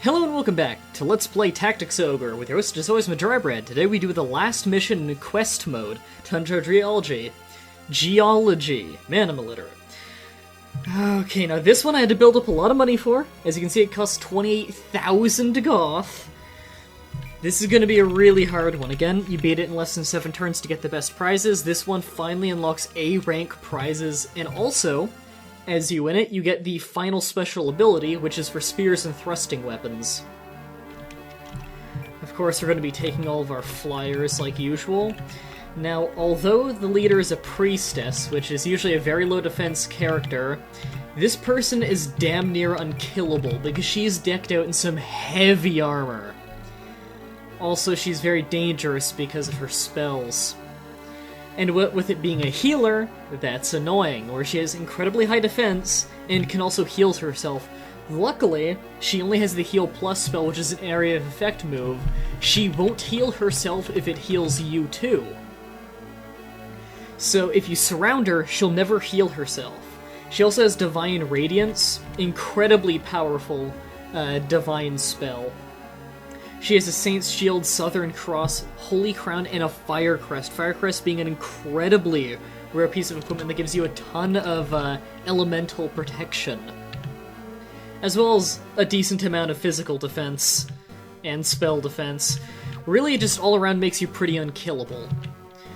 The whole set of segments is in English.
Hello and welcome back to Let's Play Tactics Ogre with your host as always Mah-Dry-Bread. Today we do the last mission in quest mode, Tundra Geology. Man, I'm illiterate. Okay, now this one I had to build up a lot of money for. As you can see, it costs 28,000 goth. This is going to be a really hard one. Again, you beat it in less than 7 turns to get the best prizes. This one finally unlocks A-rank prizes, and also, as you win it, you get the final special ability, which is for spears and thrusting weapons. Of course, we're going to be taking all of our flyers like usual. Now, although the leader is a priestess, which is usually a very low defense character, this person is damn near unkillable because she's decked out in some heavy armor. Also, she's very dangerous because of her spells. And with it being a healer, that's annoying, where she has incredibly high defense and can also heal herself. Luckily, she only has the Heal Plus spell, which is an area of effect move. She won't heal herself if it heals you too. So if you surround her, she'll never heal herself. She also has Divine Radiance, incredibly powerful divine spell. She has a Saint's Shield, Southern Cross, Holy Crown, and a Fire Crest. Fire Crest being an incredibly rare piece of equipment that gives you a ton of elemental protection. As well as a decent amount of physical defense and spell defense. Really, it just all around makes you pretty unkillable.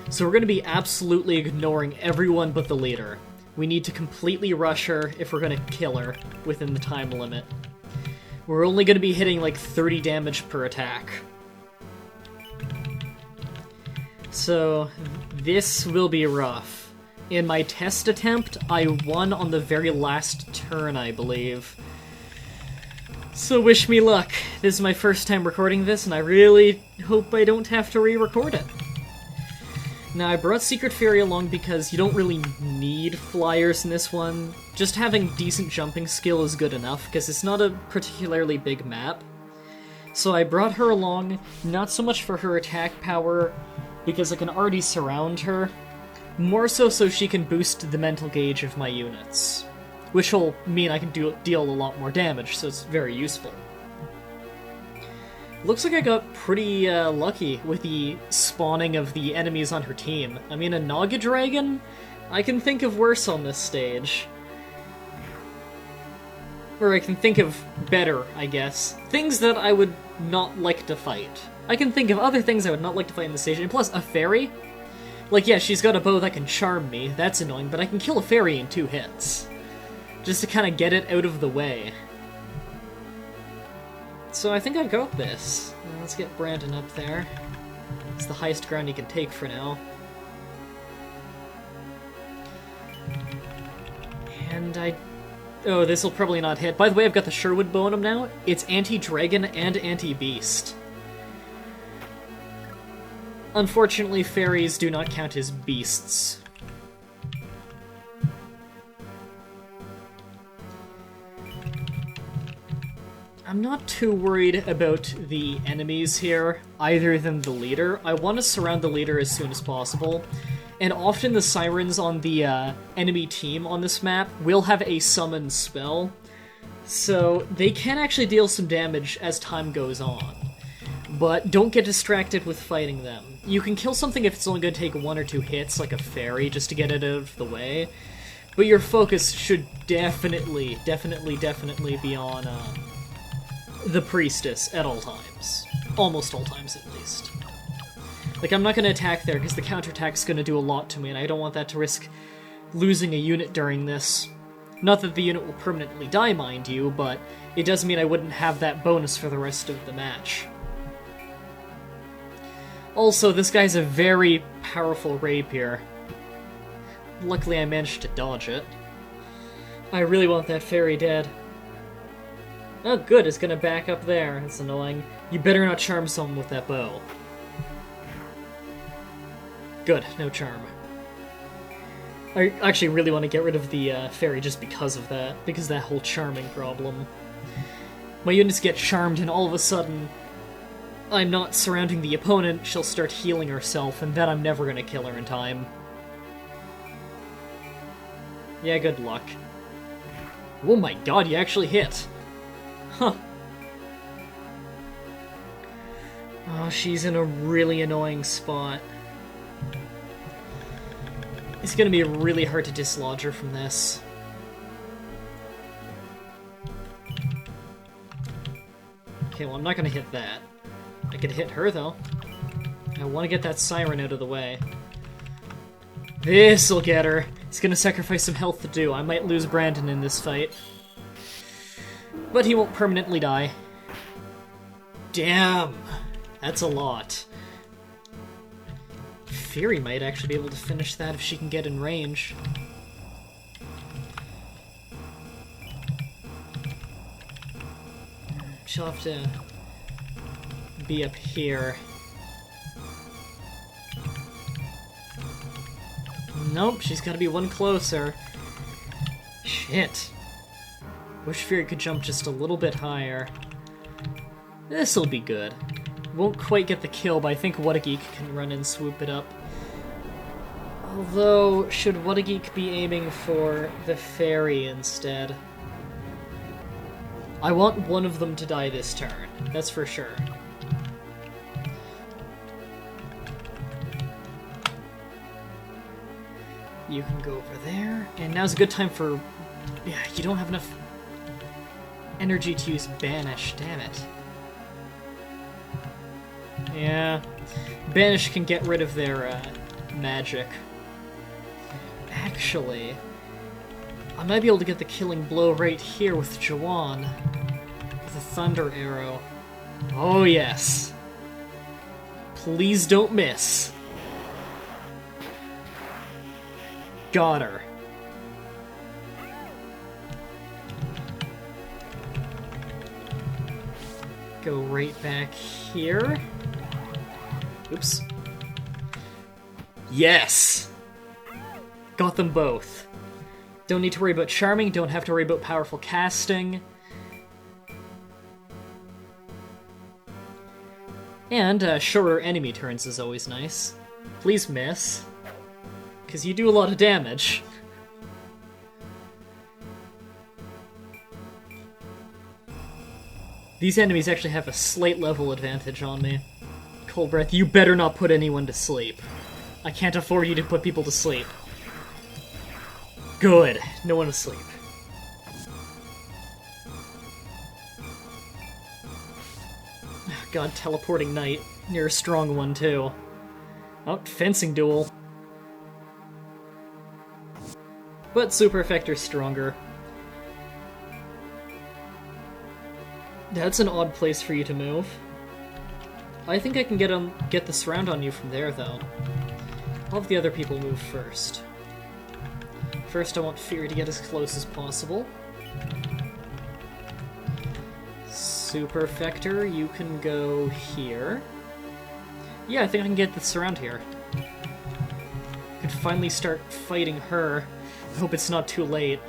So we're going to be absolutely ignoring everyone but the leader. We need to completely rush her if we're going to kill her within the time limit. We're only going to be hitting like 30 damage per attack. So this will be rough. In my test attempt, I won on the very last turn, I believe. So wish me luck. This is my first time recording this, and I really hope I don't have to re-record it. Now, I brought Secret Fairy along because you don't really need flyers in this one. Just having decent jumping skill is good enough, because it's not a particularly big map. So I brought her along, not so much for her attack power, because I can already surround her, more so she can boost the mental gauge of my units, which will mean I can deal a lot more damage, so it's very useful. Looks like I got pretty lucky with the spawning of the enemies on her team. I mean, a Naga Dragon? I can think of worse on this stage. Or I can think of better, I guess. Things that I would not like to fight. I can think of other things I would not like to fight in this stage. And plus, a fairy? Like, yeah, she's got a bow that can charm me. That's annoying, but I can kill a fairy in 2 hits. Just to kind of get it out of the way. So I think I got this. Let's get Brandon up there. It's the highest ground he can take for now. And oh, this will probably not hit. By the way, I've got the Sherwood bow on him now. It's anti-dragon and anti-beast. Unfortunately, fairies do not count as beasts. I'm not too worried about the enemies here, either than the leader. I want to surround the leader as soon as possible, and often the sirens on the enemy team on this map will have a summon spell, so they can actually deal some damage as time goes on. But don't get distracted with fighting them. You can kill something if it's only going to take 1 or 2 hits, like a fairy, just to get it out of the way, but your focus should definitely be on the priestess at all times. Almost all times, at least. Like, I'm not going to attack there, because the counterattack's going to do a lot to me, and I don't want that to risk losing a unit during this. Not that the unit will permanently die, mind you, but it does mean I wouldn't have that bonus for the rest of the match. Also, this guy's a very powerful rapier. Luckily, I managed to dodge it. I really want that fairy dead. Oh, good, it's gonna back up there. That's annoying. You better not charm someone with that bow. Good, no charm. I actually really want to get rid of the fairy just because of that. Because of that whole charming problem. My units get charmed and all of a sudden, I'm not surrounding the opponent, she'll start healing herself, and then I'm never gonna kill her in time. Yeah, good luck. Oh my god, you actually hit! Huh. Oh, she's in a really annoying spot. It's gonna be really hard to dislodge her from this. Okay, well, I'm not gonna hit that. I could hit her, though. I want to get that siren out of the way. This'll get her. It's gonna sacrifice some health to do. I might lose Brandon in this fight. But he won't permanently die. Damn! That's a lot. Fury might actually be able to finish that if she can get in range. She'll have to be up here. Nope, she's gotta be one closer. Shit. Wish Fury could jump just a little bit higher. This'll be good. Won't quite get the kill, but I think Whatageek can run and swoop it up. Although, should Whatageek be aiming for the fairy instead? I want one of them to die this turn, that's for sure. You can go over there, and now's a good time for... Yeah, you don't have enough energy to use Banish, damn it. Yeah, Banish can get rid of their magic. Actually, I might be able to get the killing blow right here with Jawan. With a Thunder Arrow. Oh yes. Please don't miss. Got her. Go right back here. Oops. Yes! Got them both. Don't need to worry about charming, don't have to worry about powerful casting. And shorter enemy turns is always nice. Please miss. Because you do a lot of damage. These enemies actually have a slight level advantage on me. Cold Breath, you better not put anyone to sleep. I can't afford you to put people to sleep. Good. No one asleep. God, teleporting knight. You're a strong one, too. Oh, fencing duel. But Super Effector's stronger. That's an odd place for you to move. I think I can get the surround on you from there, though. I'll have the other people move first. First, I want Fury to get as close as possible. Super Effector, you can go here. Yeah, I think I can get the surround here. I can finally start fighting her. I hope it's not too late.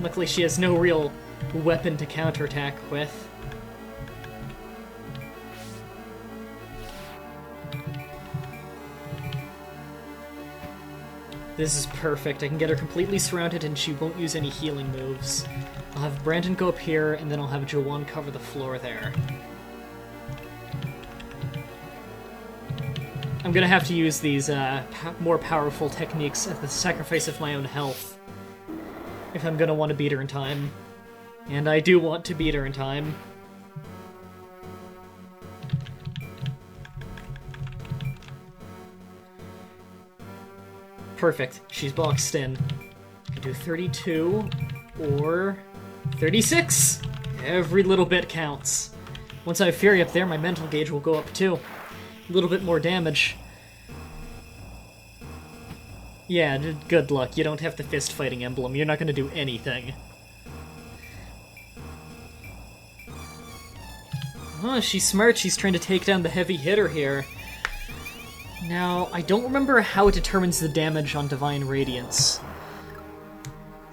Luckily, she has no real weapon to counterattack with. This is perfect. I can get her completely surrounded and she won't use any healing moves. I'll have Brandon go up here, and then I'll have Jawan cover the floor there. I'm gonna have to use these more powerful techniques at the sacrifice of my own health if I'm gonna want to beat her in time. And I do want to beat her in time. Perfect. She's boxed in. I can do 32 or 36. Every little bit counts. Once I have Fury up there, my mental gauge will go up too. A little bit more damage. Yeah, good luck. You don't have the fist fighting emblem. You're not going to do anything. Oh, she's smart. She's trying to take down the heavy hitter here. Now, I don't remember how it determines the damage on Divine Radiance.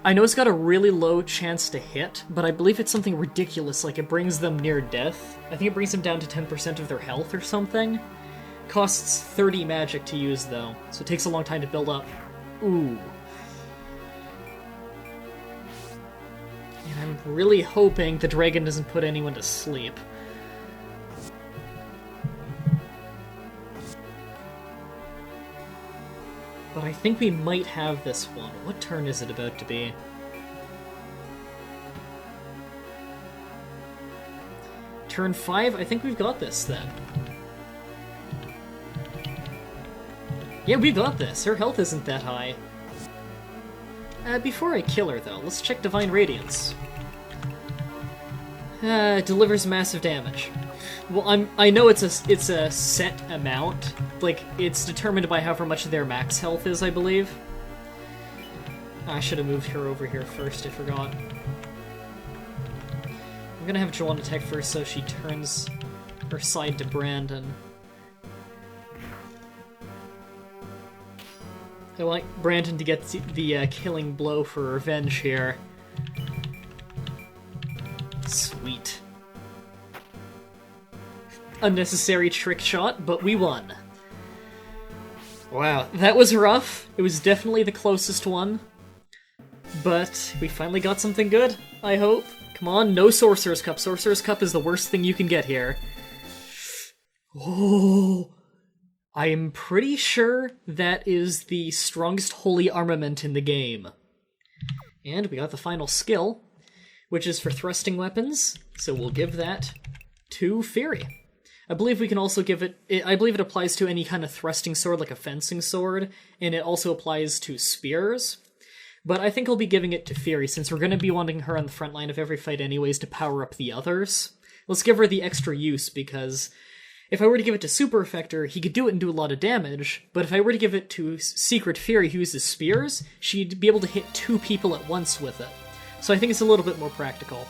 I know it's got a really low chance to hit, but I believe it's something ridiculous, like it brings them near death. I think it brings them down to 10% of their health or something. Costs 30 magic to use, though, so it takes a long time to build up. Ooh. And I'm really hoping the dragon doesn't put anyone to sleep. But I think we might have this one. What turn is it about to be? Turn 5? I think we've got this, then. Yeah, we got this. Her health isn't that high. Before I kill her, though, let's check Divine Radiance. Delivers massive damage. Well, I know it's a set amount. Like, it's determined by however much their max health is, I believe. I should have moved her over here first, I forgot. I'm gonna have Joanne attack first so she turns her side to Brandon. I want Brandon to get the killing blow for revenge here. Sweet. Unnecessary trick shot, but we won. Wow, that was rough. It was definitely the closest one. But we finally got something good, I hope. Come on, no Sorcerer's Cup. Sorcerer's Cup is the worst thing you can get here. Oh, I'm pretty sure that is the strongest holy armament in the game. And we got the final skill, which is for thrusting weapons, so we'll give that to Fury. I believe we can also give it... I believe it applies to any kind of thrusting sword, like a fencing sword, and it also applies to spears. But I think I'll be giving it to Fury, since we're going to be wanting her on the front line of every fight anyways to power up the others. Let's give her the extra use, because if I were to give it to Super Effector, he could do it and do a lot of damage, but if I were to give it to Secret Fury, who uses spears, she'd be able to hit 2 people at once with it. So I think it's a little bit more practical.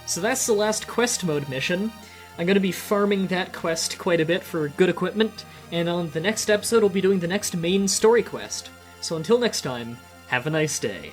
So that's the last quest mode mission. I'm going to be farming that quest quite a bit for good equipment, and on the next episode I'll be doing the next main story quest. So until next time, have a nice day.